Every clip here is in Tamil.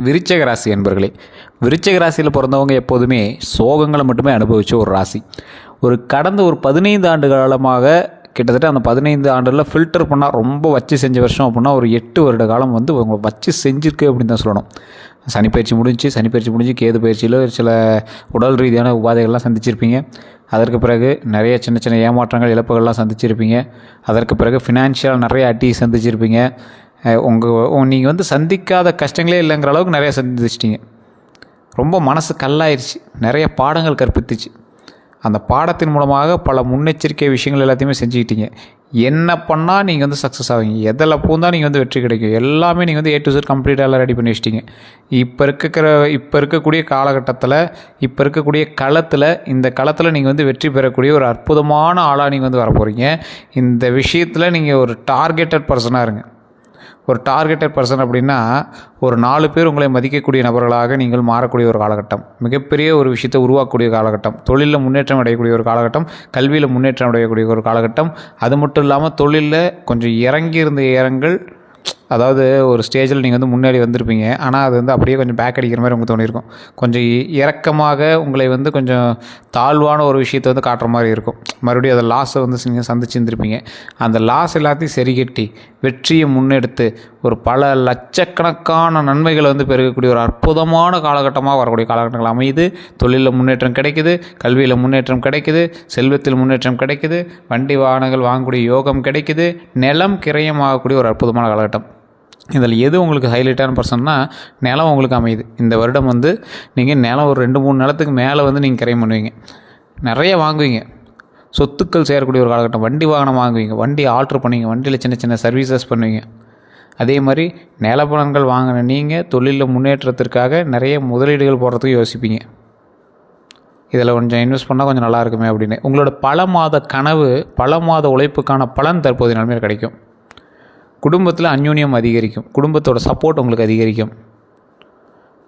விருச்சிக ராசி என்பர்களே, விருச்சிக ராசியில் பிறந்தவங்க எப்போதுமே சோகங்களை மட்டுமே அனுபவித்த ஒரு ராசி. கடந்த ஒரு 15 ஆண்டு காலமாக, கிட்டத்தட்ட அந்த 15 ஆண்டில் ஃபில்டர் பண்ணால் ரொம்ப வச்சு செஞ்ச வருஷம் அப்படின்னா ஒரு 8 வருட காலம் வந்து உங்களை வச்சு செஞ்சுருக்கு அப்படின்னு தான் சொல்லணும். சனிப்பயிற்சி முடிஞ்சு கேது பயிற்சியில் சில உடல் ரீதியான உபாதைகள்லாம் சந்திச்சிருப்பீங்க. அதற்கு பிறகு நிறைய சின்ன சின்ன ஏமாற்றங்கள், இழப்புகள்லாம் சந்திச்சிருப்பீங்க. அதற்கு பிறகு ஃபினான்ஷியல் நிறைய அட்டி சந்திச்சிருப்பீங்க. நீங்கள் வந்து சந்திக்காத கஷ்டங்களே இல்லைங்கிற அளவுக்கு நிறைய சந்திச்சிட்டிங்க. ரொம்ப மனசு கல்லாயிருச்சு, நிறைய பாடங்கள் கற்பித்துச்சு. அந்த பாடத்தின் மூலமாக பல முன்னெச்சரிக்கை விஷயங்கள் எல்லாத்தையுமே செஞ்சுக்கிட்டீங்க. என்ன பண்ணால் நீங்கள் வந்து சக்ஸஸ் ஆவீங்க, எதில் பூந்தால் நீங்கள் வந்து வெற்றி கிடைக்கும், எல்லாமே நீங்கள் வந்து A to Z கம்ப்ளீட்டாக எல்லாம் ரெடி பண்ணி வச்சிட்டிங்க. இப்போ இருக்கக்கூடிய காலகட்டத்தில், இப்போ இருக்கக்கூடிய களத்தில், இந்த களத்தில் நீங்கள் வந்து வெற்றி பெறக்கூடிய ஒரு அற்புதமான ஆளாக நீங்கள் வந்து வர போகிறீங்க. இந்த விஷயத்தில் நீங்கள் ஒரு டார்கெட்டட் பர்சனாக இருங்க. ஒரு டார்கெட்டட் பர்சன் அப்படின்னா ஒரு 4 பேர் உங்களை மதிக்கக்கூடிய நபர்களாக நீங்கள் மாறக்கூடிய ஒரு காலகட்டம், மிகப்பெரிய ஒரு விஷயத்தை உருவாக்கக்கூடிய காலகட்டம், தொழிலில் முன்னேற்றம் அடையக்கூடிய ஒரு காலகட்டம், கல்வியில் முன்னேற்றம் அடையக்கூடிய ஒரு காலகட்டம். அது மட்டும் இல்லாமல் தொழிலில் கொஞ்சம் இறங்கியிருந்த இறங்கள், அதாவது ஒரு ஸ்டேஜில் நீங்கள் வந்து முன்னாடி வந்திருப்பீங்க, ஆனால் அது வந்து அப்படியே கொஞ்சம் பேக் அடிக்கிற மாதிரி உங்களுக்கு தோணியிருக்கும். கொஞ்சம் இறக்கமாக உங்களை வந்து கொஞ்சம் தாழ்வான ஒரு விஷயத்தை வந்து காட்டுற மாதிரி இருக்கும். மறுபடியும் அதை லாஸை வந்து நீங்கள் சந்திச்சுருந்துருப்பீங்க. அந்த லாஸ் எல்லாத்தையும் சரி கட்டி வெற்றியை முன்னெடுத்து ஒரு பல லட்சக்கணக்கான நன்மைகளை வந்து பெருகக்கூடிய ஒரு அற்புதமான காலகட்டமாக வரக்கூடிய காலகட்டங்கள் அமையுது. தொழிலில் முன்னேற்றம் கிடைக்குது, கல்வியில் முன்னேற்றம் கிடைக்குது, செல்வத்தில் முன்னேற்றம் கிடைக்குது, வண்டி வாகனங்கள் வாங்கக்கூடிய யோகம் கிடைக்குது, நிலம் கிரயம் ஆகக்கூடிய ஒரு அற்புதமான காலகட்டம். இதில் எது உங்களுக்கு ஹைலைட்டான பர்சன்னா நிலம் உங்களுக்கு அமையுது. இந்த வருடம் வந்து நீங்கள் நிலம் ஒரு 2-3 நிலத்துக்கு மேலே வந்து நீங்கள் கிரயம் பண்ணுவீங்க, நிறைய வாங்குவீங்க, சொத்துக்கள் சேரக்கூடிய ஒரு காலகட்டம். வண்டி வாகனம் வாங்குவீங்க, வண்டி ஆல்ட்ரு பண்ணுவீங்க, வண்டியில் சின்ன சின்ன சர்வீசஸ் பண்ணுவீங்க. அதே மாதிரி நிலப்பலன்கள் வாங்கின நீங்கள் தொழிலில் முன்னேற்றத்திற்காக நிறைய முதலீடுகள் போடுறதுக்கு யோசிப்பீங்க. இதில் கொஞ்சம் இன்வெஸ்ட் பண்ணால் கொஞ்சம் நல்லா இருக்குமே அப்படின்னு உங்களோட பல மாத கனவு, பல மாத உழைப்புக்கான பலன் தற்போதைய நிலைமையில் கிடைக்கும். குடும்பத்தில் அந்யோன்யம் அதிகரிக்கும், குடும்பத்தோட சப்போர்ட் உங்களுக்கு அதிகரிக்கும்.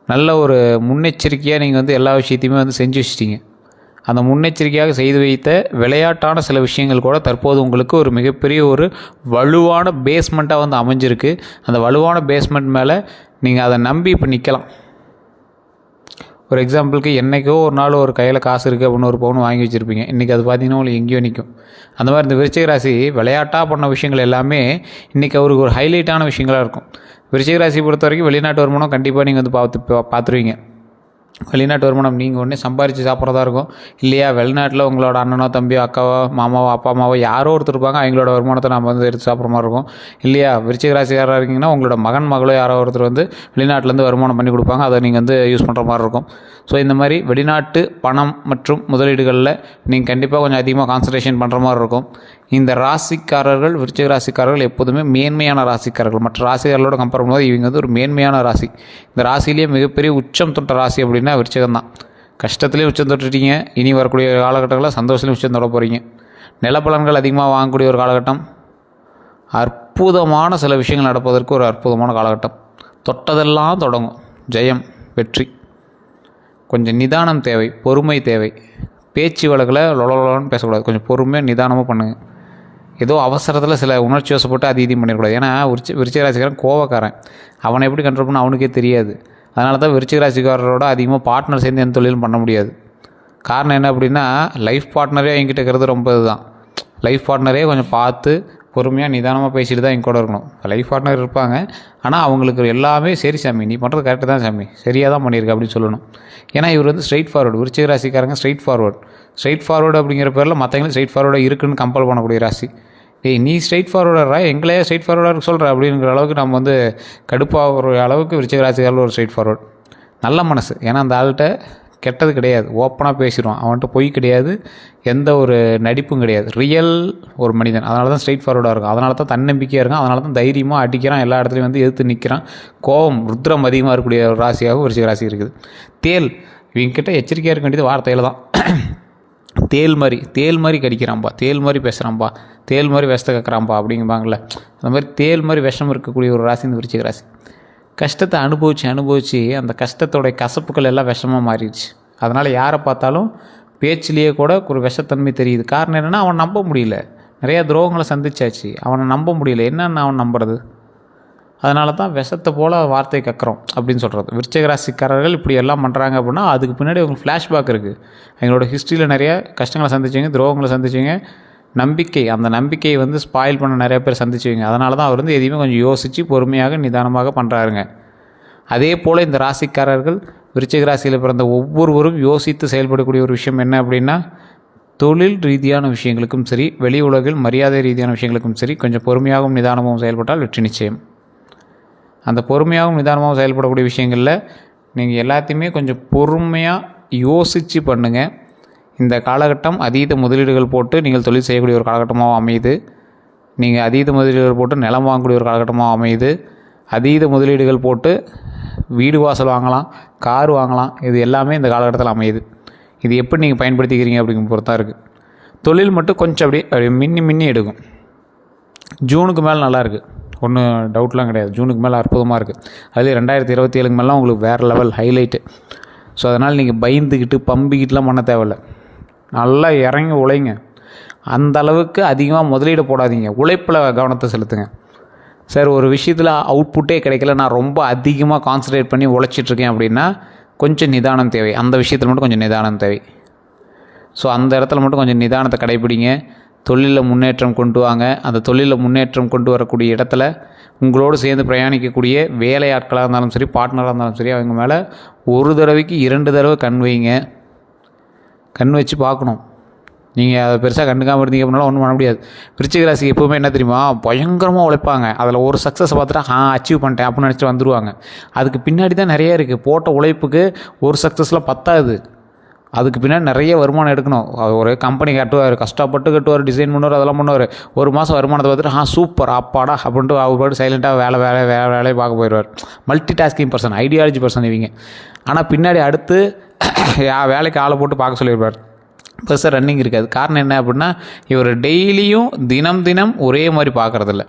நல்ல ஒரு முன்னெச்சரிக்கையாக நீங்கள் வந்து எல்லா விஷயத்தையுமே வந்து செஞ்சு வச்சிட்டிங்க. அந்த முன்னெச்சரிக்கையாக செய்து வைத்த விளையாட்டான சில விஷயங்கள் கூட தற்போது உங்களுக்கு ஒரு மிகப்பெரிய ஒரு வலுவான பேஸ்மெண்ட்டாக வந்து அமைஞ்சிருக்கு. அந்த வலுவான பேஸ்மெண்ட் மேலே நீங்கள் அதை நம்பி இப்போ நிற்கலாம். ஒரு எக்ஸாம்பிளுக்கு, என்றைக்கோ ஒரு நாள் ஒரு கையில் காசு இருக்குது அப்படின்னு ஒரு பவுன் வாங்கி வச்சுருப்பீங்க. இன்றைக்கி அது பார்த்திங்கன்னா உங்களுக்கு எங்கேயோ நிற்கும். அந்த மாதிரி இந்த விருச்சிக ராசி விளையாட்டாக பண்ண விஷயங்கள் எல்லாமே இன்றைக்கி அவருக்கு ஒரு ஹைலைட்டான விஷயங்களாக இருக்கும். விருச்சிக ராசி பொறுத்த வரைக்கும் வெளிநாட்டு வருமானம் கண்டிப்பாக நீங்கள் வந்து பார்த்துருவீங்க. வெளிநாட்டு வருமானம் நீங்கள் ஒன்றே சம்பாரித்து சாப்பிட்றதா இருக்கும், இல்லையா வெளிநாட்டில் உங்களோட அண்ணனோ தம்பியோ அக்காவோ மாமாவோ அப்பா அம்மாவோ யாரோ ஒருத்தர் இருப்பாங்க, அவங்களோட வருமானத்தை நம்ம வந்து எடுத்து சாப்பிட்ற மாதிரி இருக்கும். இல்லையா விருச்சிக ராசிக்காரராக இருக்கீங்கன்னா உங்களோட மகன் மகளோ யாரோ ஒருத்தர் வந்து வெளிநாட்டிலேருந்து வருமானம் பண்ணி கொடுப்பாங்க, அதை நீங்கள் வந்து யூஸ் பண்ணுற மாதிரி இருக்கும். ஸோ இந்த மாதிரி வெளிநாட்டு பணம் மற்றும் முதலீடுகளில் நீங்கள் கண்டிப்பாக கொஞ்சம் அதிகமாக கான்சன்ட்ரேஷன் பண்ணுற மாதிரி இருக்கும். இந்த ராசிக்காரர்கள், விருச்சிக ராசிக்காரர்கள் எப்போதுமே மேன்மையான ராசிக்காரர்கள். மற்ற ராசிக்காரர்களோட கம்பேர் பண்ணும்போது இவங்க வந்து ஒரு மேன்மையான ராசி. இந்த ராசியிலேயே மிகப்பெரிய உச்சம் தொட்ட ராசி அப்படின்னா விருச்சிகம் தான். கஷ்டத்துலேயும் உச்சம் தொட்டுட்டீங்க, இனி வரக்கூடிய காலகட்டங்களில் சந்தோஷத்துலேயும் உச்சம் தொட போகிறீங்க. நிலப்பலன்கள் அதிகமாக வாங்கக்கூடிய ஒரு காலகட்டம், அற்புதமான சில விஷயங்கள் நடப்பதற்கு ஒரு அற்புதமான காலகட்டம். தொட்டதெல்லாம் தொடங்கும், ஜெயம், வெற்றி. கொஞ்சம் நிதானம் தேவை, பொறுமை தேவை. பேச்சு வழக்கில் லொலன்னு பேசக்கூடாது, கொஞ்சம் பொறுமையாக நிதானமாக பண்ணுங்கள். ஏதோ அவசரத்தில் சில உணர்ச்சி வசப்பட்டு அது இதையும் பண்ணிடக்கூடாது. ஏன்னா விருச்சிக ராசிக்காரன் கோவக்காரன், அவனை எப்படி கண்ட்ரோல் பண்ண அவனுக்கே தெரியாது. அதனால தான் விருச்சிக ராசிக்காரரோட அதிகமாக பார்ட்னர் சேர்ந்து எந்த தொழிலும் பண்ண முடியாது. காரணம் என்ன அப்படின்னா, லைஃப் பார்ட்னரே என்கிட்ட இருக்கிறது ரொம்ப இதுதான். லைஃப் பார்ட்னரே கொஞ்சம் பார்த்து பொறுமையாக நிதானமாக பேசிட்டு தான் எங்க கூட இருக்கணும். லைஃப் பார்ட்னர் இருப்பாங்க, ஆனால் அவங்களுக்கு எல்லாமே சரி சாமி நீ பண்ணுறது கரெக்டு தான் சாமி, சரியாக தான் பண்ணியிருக்க அப்படின்னு சொல்லணும். ஏன்னா இவர் வந்து ஸ்ட்ரைட் ஃபார்வர்டு, விருச்சிக ராசிக்காரங்க ஸ்ட்ரைட் ஃபார்வர்டு அப்படிங்கிற பேரில் மற்றவங்களும் ஸ்ட்ரைட் ஃபார்வர்டாக இருக்குன்னு கம்பல் பண்ணக்கூடிய ராசி. நீ ஸ்ட்ரைட் ஃபார்வர்டரா, எங்களையே ஸ்ட்ரைட் ஃபார்வர்டாக சொல்கிற அப்படிங்கிற அளவுக்கு நம்ம வந்து கடுப்பாகிற அளவுக்கு விருச்சிக ராசிக்காரில் ஒரு ஸ்ட்ரைட் ஃபார்வர்டு. நல்ல மனசு, ஏன்னா அந்த ஆள்கிட்ட கெட்டது கிடையாது, ஓப்பனாக பேசிடுவான், அவன்கிட்ட பொய் கிடையாது, எந்த ஒரு நடிப்பும் கிடையாது, ரியல் ஒரு மனிதன். அதனால தான் ஸ்ட்ரைட் ஃபார்வர்டாக இருக்கும், அதனால தான் தன்னம்பிக்கையாக இருக்கும், அதனால தான் தைரியமாக அடிக்கிறான், எல்லா இடத்துலையும் வந்து எதிர்த்து நிற்கிறான். கோபம் ருத்ரம் அதிகமாக இருக்கக்கூடிய ஒரு ராசியாகவும் விருச்சிக ராசி இருக்குது. தேல், இவங்ககிட்ட எச்சரிக்கையாக இருக்க வேண்டியது வார்த்தையில் தான். தேல் மாதிரி கடிக்கிறான்பா, தேல் மாதிரி பேசுகிறான்பா, தேல் மாதிரி விஷத்தை கற்கிறான்பா அப்படிங்குவாங்களே, அந்த மாதிரி தேல் மாதிரி விஷம் இருக்கக்கூடிய ஒரு ராசி இந்த விருச்சிக ராசி. கஷ்டத்தை அனுபவித்து அந்த கஷ்டத்தோடைய கசப்புகள் எல்லாம் விஷமாக மாறிடுச்சு. அதனால் யாரை பார்த்தாலும் பேச்சிலேயே கூட ஒரு விஷத்தன்மை தெரியுது. காரணம் என்னென்னா, அவன் நம்ப முடியல, நிறையா துரோகங்களை சந்திச்சாச்சு, அவனை நம்ப முடியல. என்னென்ன அவன் நம்புறது? அதனால தான் விஷத்தை போல் வார்த்தை கக்குறோம் அப்படின்னு சொல்கிறது. விருச்சிக ராசிக்காரர்கள் இப்படி எல்லாம் பண்ணுறாங்க அப்படின்னா அதுக்கு பின்னாடி உங்களுக்கு ஃப்ளாஷ்பேக் இருக்குது. எங்களோட ஹிஸ்ட்ரியில் நிறைய கஷ்டங்களை சந்திச்சிங்க, துரோகங்களை சந்திச்சிங்க, நம்பிக்கை, அந்த நம்பிக்கையை வந்து ஸ்பாயில் பண்ண நிறைய பேர் சந்திச்சுவீங்க. அதனால தான் அவர் வந்து எதையுமே கொஞ்சம் யோசித்து பொறுமையாக நிதானமாக பண்ணுறாருங்க. அதே போல் இந்த ராசிக்காரர்கள் விருச்சிக ராசியில் பிறந்த ஒவ்வொருவரும் யோசித்து செயல்படக்கூடிய ஒரு விஷயம் என்ன அப்படின்னா, தொழில் ரீதியான விஷயங்களுக்கும் சரி, வெளி உலகில் மரியாதை ரீதியான விஷயங்களுக்கும் சரி, கொஞ்சம் பொறுமையாகவும் நிதானமாகவும் செயல்பட்டால் வெற்றி நிச்சயம். அந்த பொறுமையாகவும் நிதானமாகவும் செயல்படக்கூடிய விஷயங்களில் நீங்கள் எல்லாத்தையுமே கொஞ்சம் பொறுமையாக யோசித்து பண்ணுங்கள். இந்த காலகட்டம் அதீத முதலீடுகள் போட்டு நீங்கள் தொழில் செய்யக்கூடிய ஒரு காலகட்டமாக அமையுது. நீங்கள் அதீத முதலீடுகள் போட்டு நிலம் வாங்கக்கூடிய ஒரு காலகட்டமாக அமையுது. அதீத முதலீடுகள் போட்டு வீடு வாசல் வாங்கலாம், கார் வாங்கலாம். இது எல்லாமே இந்த காலகட்டத்தில் அமையுது. இது எப்படி நீங்கள் பயன்படுத்திக்கிறீங்க அப்படிங்கிற பொறுத்தான் இருக்குது. தொழில் மட்டும் கொஞ்சம் அப்படியே மின்னி எடுக்கும். ஜூனுக்கு மேலே நல்லாயிருக்கு, ஒன்றும் டவுட்லாம் கிடையாது. ஜூனுக்கு மேலே அற்புதமாக இருக்குது. அதுலேயே 2027 மேலாம் உங்களுக்கு வேறு லெவல் ஹைலைட்டு. ஸோ அதனால் நீங்கள் பயந்துக்கிட்டு பம்பிக்கிட்டுலாம் பண்ண தேவையில்லை. நல்லா இறங்கி உழைங்க. அந்த அளவுக்கு அதிகமாக முதலீடு போடாதீங்க, உழைப்பில் கவனத்தை செலுத்துங்க. சார் ஒரு விஷயத்தில் அவுட்புட்டே கிடைக்கல, நான் ரொம்ப அதிகமாக கான்சன்ட்ரேட் பண்ணி உழைச்சிட்ருக்கேன் அப்படின்னா கொஞ்சம் நிதானம் தேவை. அந்த விஷயத்தில் மட்டும் கொஞ்சம் நிதானம் தேவை. ஸோ அந்த இடத்துல மட்டும் கொஞ்சம் நிதானத்தை கடைப்பிடிங்க. தொழிலில் முன்னேற்றம் கொண்டு வாங்க. அந்த தொழிலில் முன்னேற்றம் கொண்டு வரக்கூடிய இடத்துல உங்களோடு சேர்ந்து பிரயாணிக்கக்கூடிய வேலையாட்களாக இருந்தாலும் சரி, பார்ட்னராக இருந்தாலும் சரி, அவங்க மேலே ஒரு தடவைக்கு 2 தடவை கண் வைங்க. கண் வச்சு பார்க்கணும். நீங்கள் அதை பெருசாக கண்டுக்காமல் இருந்தீங்க அப்படின்னாலும் ஒன்றும் பண்ண முடியாது. விருச்சிக ராசிக்கு எப்போவுமே என்ன தெரியுமா, பயங்கரமாக உழைப்பாங்க. அதில் ஒரு சக்ஸஸை பார்த்துட்டா அச்சீவ் பண்ணிட்டேன் அப்படின்னு நினச்சிட்டு வந்துடுவாங்க. அதுக்கு பின்னாடி தான் நிறைய இருக்குது. போட்ட உழைப்புக்கு ஒரு சக்ஸஸில் பத்தாது. அதுக்கு பின்னாடி நிறைய வருமானம் எடுக்கணும். ஒரு கம்பெனி கட்டுவார், கஷ்டப்பட்டு கட்டுவார், டிசைன் பண்ணுவார், அதெல்லாம் பண்ணுவார். ஒரு மாதம் வருமானத்தை பார்த்துட்டு சூப்பர் அப்பாடா அப்படின்ட்டு அவர் பாட்டு சைலண்ட்டாக வேலையை பார்க்க போயிடுவார். Multi tasking person, ideology person இவங்க. ஆனால் பின்னாடி அடுத்து வேலைக்கு ஆளை போட்டு பார்க்க சொல்லியிருப்பார். பெருசாக ரன்னிங் இருக்காது. காரணம் என்ன அப்படின்னா, இவர் டெய்லியும் தினம் ஒரே மாதிரி பார்க்குறதில்ல.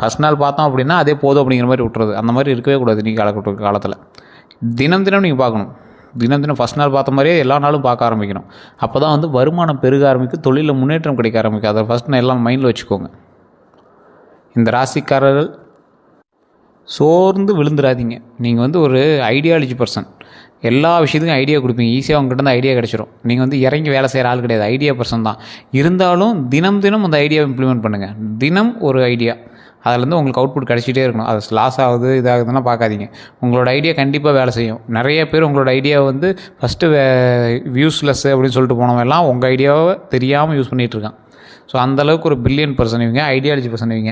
ஃபஸ்ட் நாள் பார்த்தோம் அப்படின்னா அதே போதும் அப்படிங்கிற மாதிரி விட்டுறது. அந்த மாதிரி இருக்கவே கூடாது. நீங்கள் காலத்தில் தினம் நீங்கள் பார்க்கணும். தினம் ஃபஸ்ட் நாள் பார்த்த மாதிரியே எல்லா நாளும் பார்க்க ஆரம்பிக்கணும். அப்போ தான் வந்து வருமானம் பெருக ஆரம்பிக்கும், தொழிலில் முன்னேற்றம் கிடைக்க ஆரம்பிக்கும். அதை ஃபஸ்ட் நான் எல்லாம் மைண்டில் வச்சுக்கோங்க. இந்த ராசிக்காரர்கள் சோர்ந்து விழுந்துடாதீங்க. நீங்கள் வந்து ஒரு ஐடியாலஜி பர்சன். எல்லா விஷயத்துக்கும் ஐடியா கொடுப்பீங்க. ஈஸியாக உங்கள்கிட்ட இருந்து ஐடியா கிடச்சிரும். நீங்கள் வந்து இறங்கி வேலை செய்கிற ஆள் கிடையாது, ஐடியா பர்சன் தான். இருந்தாலும் தினம் அந்த ஐடியாவை இம்ப்ளிமெண்ட் பண்ணுங்கள். தினம் ஒரு ஐடியா, அதிலேருந்து உங்களுக்கு அவுட்புட் கிடச்சிட்டே இருக்கணும். அது லாஸ் ஆகுது இதாகுதுன்னா பார்க்காதீங்க. உங்களோட ஐடியா கண்டிப்பாக வேலை செய்யும். நிறைய பேர் உங்களோட ஐடியாவை வந்து ஃபஸ்ட்டு யூஸ்லெஸ் அப்படின்னு சொல்லிட்டு போனவெல்லாம் உங்கள் ஐடியாவை தெரியாமல் யூஸ் பண்ணிகிட்ருக்கான். ஸோ அந்தளவுக்கு ஒரு பில்லியன் பர்சன் இவங்க, ஐடியாலஜி பர்சன் இவங்க.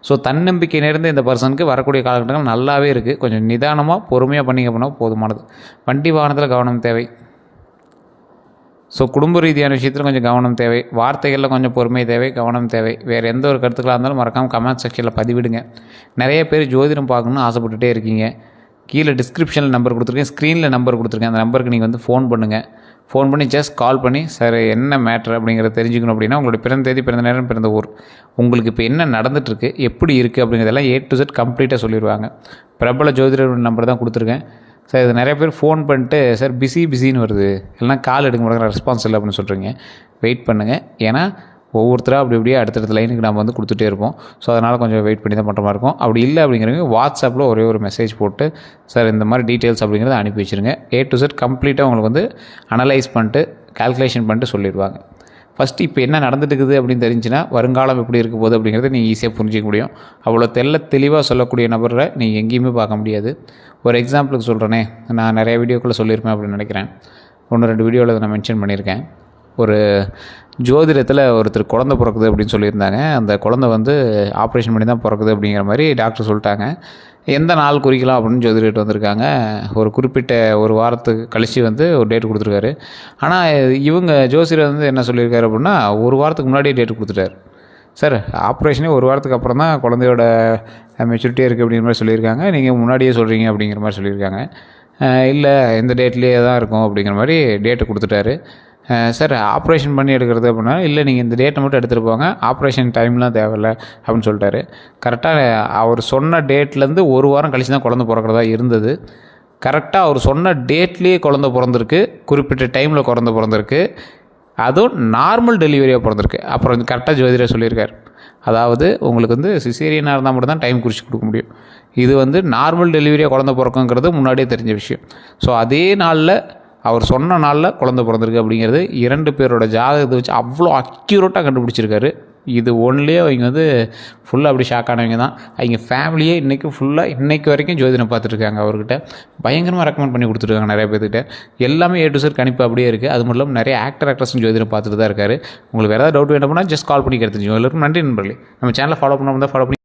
ஸோ தன்னம்பிக்கை நேர்ந்த இந்த பர்சனுக்கு வரக்கூடிய காலகட்டங்கள் நல்லாவே இருக்குது. கொஞ்சம் நிதானமாக பொறுமையாக பண்ணிங்க அப்படின்னா போதுமானது. வண்டி வாகனத்தில் கவனம் தேவை. ஸோ குடும்ப ரீதியான விஷயத்தில் கொஞ்சம் கவனம் தேவை. வார்த்தைகளில் கொஞ்சம் பொறுமை தேவை, கவனம் தேவை. வேறு எந்த ஒரு கருத்துக்களாக இருந்தாலும் மறக்காமல் கமெண்ட் செக்ஷனில் பதிவிடுங்க. நிறைய பேர் ஜோதிடம் பார்க்கணுன்னு ஆசைப்பட்டுட்டே இருக்கீங்க. கீழே டிஸ்கிரிப்ஷனில் நம்பர் கொடுத்துருக்கேன், ஸ்க்ரீனில் நம்பர் கொடுத்துருக்கேன். அந்த நம்பருக்கு நீங்கள் வந்து ஃபோன் பண்ணுங்கள். ஃபோன் பண்ணி ஜஸ்ட் கால் பண்ணி சார் என்ன மேட்ரு அப்படிங்கிறத தெரிஞ்சுக்கணும் அப்படின்னா, உங்களுடைய பிறந்த தேதி, பிறந்த நேரம், பிறந்த ஊர், உங்களுக்கு இப்போ என்ன நடந்துகிட்ருக்கு, எப்படி இருக்குது அப்படிங்கிறதெல்லாம் A to Z கம்ப்ளீட்டாக சொல்லிடுவாங்க. பிரபல ஜோதிடர் நம்பர் தான் கொடுத்துருக்கேன். சார் இது நிறைய பேர் ஃபோன் பண்ணிட்டு சார் பிஸின்னு வருது, இல்லைனா கால் எடுக்க மாட்டேங்கிற, ரெஸ்பான்ஸ் இல்லை அப்படின்னு சொல்கிறீங்க. வெயிட் பண்ணுங்கள். ஏன்னா ஒவ்வொருத்தராக அப்படியே அடுத்தடுத்த லைனுக்கு நம்ம வந்து கொடுத்துட்டே இருப்போம். ஸோ அதனால் கொஞ்சம் வெயிட் பண்ணி தான் பண்ணுற மாதிரி இருக்கும். அப்படி இல்லை அப்படிங்கிறவங்க வாட்ஸ்அப்பில் ஒரே ஒரு மெசேஜ் போட்டு சார் இந்த மாதிரி டீட்டெயில்ஸ் அப்படிங்கிறத அனுப்பி வச்சுருங்க. A to Z கம்ப்ளீட்டாக உங்களுக்கு வந்து அனலைஸ் பண்ணிட்டு கால்குலேஷன் பண்ணிட்டு சொல்லிடுவாங்க. ஃபஸ்ட்டு இப்போ என்ன நடந்துட்டு இருக்குது அப்படின்னு தெரிஞ்சுன்னா வருங்காலம் எப்படி இருக்க போகுது அப்படிங்கிறத நீங்கள் ஈஸியாக புரிஞ்சிக்க முடியும். அவ்வளோ தெளிவாக சொல்லக்கூடிய நபரை நீங்கள் எங்கேயுமே பார்க்க முடியாது. ஒரு எக்ஸாம்பிளுக்கு சொல்கிறேனே, நான் நிறைய வீடியோக்குள்ளே சொல்லியிருப்பேன் அப்படின்னு நினைக்கிறேன். 1-2 வீடியோவில் அதை நான் மென்ஷன் பண்ணியிருக்கேன். ஒரு ஜோதிடத்தில் ஒருத்தர் குழந்தை பிறக்குது அப்படின்னு சொல்லியிருந்தாங்க. அந்த குழந்தை வந்து ஆப்ரேஷன் பண்ணி தான் பிறக்குது அப்படிங்கிற மாதிரி டாக்டர் சொல்லிட்டாங்க. எந்த நாள் குறிக்கலாம் அப்படின்னு ஜோதிடர் வந்திருக்காங்க. ஒரு குறிப்பிட்ட ஒரு வாரத்துக்கு கழித்து வந்து ஒரு டேட் கொடுத்துருக்காரு. ஆனால் இவங்க ஜோசிடர் வந்து என்ன சொல்லியிருக்காரு அப்படின்னா, ஒரு வாரத்துக்கு முன்னாடியே டேட் கொடுத்துட்டார். சார் ஆப்ரேஷனே ஒரு வாரத்துக்கு அப்புறம் தான் குழந்தையோட மெச்சூரிட்டியாக இருக்குது அப்படிங்கிற மாதிரி சொல்லியிருக்காங்க, நீங்கள் முன்னாடியே சொல்கிறீங்க அப்படிங்கிற மாதிரி சொல்லியிருக்காங்க. இல்லை இந்த டேட்லேயே தான் இருக்கும் அப்படிங்கிற மாதிரி டேட்டை கொடுத்துட்டாரு. சார் ஆப்ரேஷன் பண்ணி எடுக்கிறது அப்படின்னா, இல்லை நீங்கள் இந்த டேட்டை மட்டும் எடுத்துகிட்டு போங்க, ஆப்ரேஷன் டைம்லாம் தேவையில்லை அப்படின்னு சொல்லிட்டாரு. கரெக்டாக அவர் சொன்ன டேட்லேருந்து ஒரு வாரம் கழிச்சு தான் குழந்தை பிறக்கிறதா இருந்தது. கரெக்டாக அவர் சொன்ன டேட்லேயே குழந்தை பிறந்திருக்கு, குறிப்பிட்ட டைமில் குழந்தை பிறந்திருக்கு, அதுவும் நார்மல் டெலிவரியாக பிறந்திருக்கு. அப்புறம் கரெக்டாக ஜோதிடர் சொல்லியிருக்கார். அதாவது உங்களுக்கு வந்து சிசேரியனாக இருந்தால் மட்டும் தான் டைம் குறித்து கொடுக்க முடியும். இது வந்து நார்மல் டெலிவரியாக குழந்தை பிறக்குங்கிறது முன்னாடியே தெரிஞ்ச விஷயம். ஸோ அதே நாளில் அவர் சொன்ன நாளில் குழந்தை பிறந்திருக்கு அப்படிங்கிறது 2 பேரோட ஜாதகத்தை வச்சு அவ்வளோ அக்யூரேட்டாக கண்டுபிடிச்சிருக்காரு. இது ஒன்லேயே அவங்க வந்து ஃபுல்லாக அப்படி ஷாக் ஆனவங்க தான். அவங்க ஃபேமிலியே இன்றைக்கு வரைக்கும் ஜோதிடம் பார்த்துட்ருக்காங்க. அவர்கிட்ட பயங்கரமாக ரெக்கமெண்ட் பண்ணி கொடுத்துருக்காங்க நிறைய பேர்கிட்ட. எல்லாமே A to Z கணிப்பு அப்படியே இருக்குது. அது மட்டும் இல்லாமல் நிறைய ஆக்டர்ஸும் ஜோதிடம் பார்த்துட்டு தான் இருக்காரு. உங்களுக்கு வேறு ஏதாவது டவுட் வேணும்னா ஜஸ்ட் கால் பண்ணி கேட்டுருங்க. எல்லாருக்கும் நன்றி நண்பர்களே. நம்ம சேனலை ஃபாலோ பண்ண ஃபாலோ பண்ணி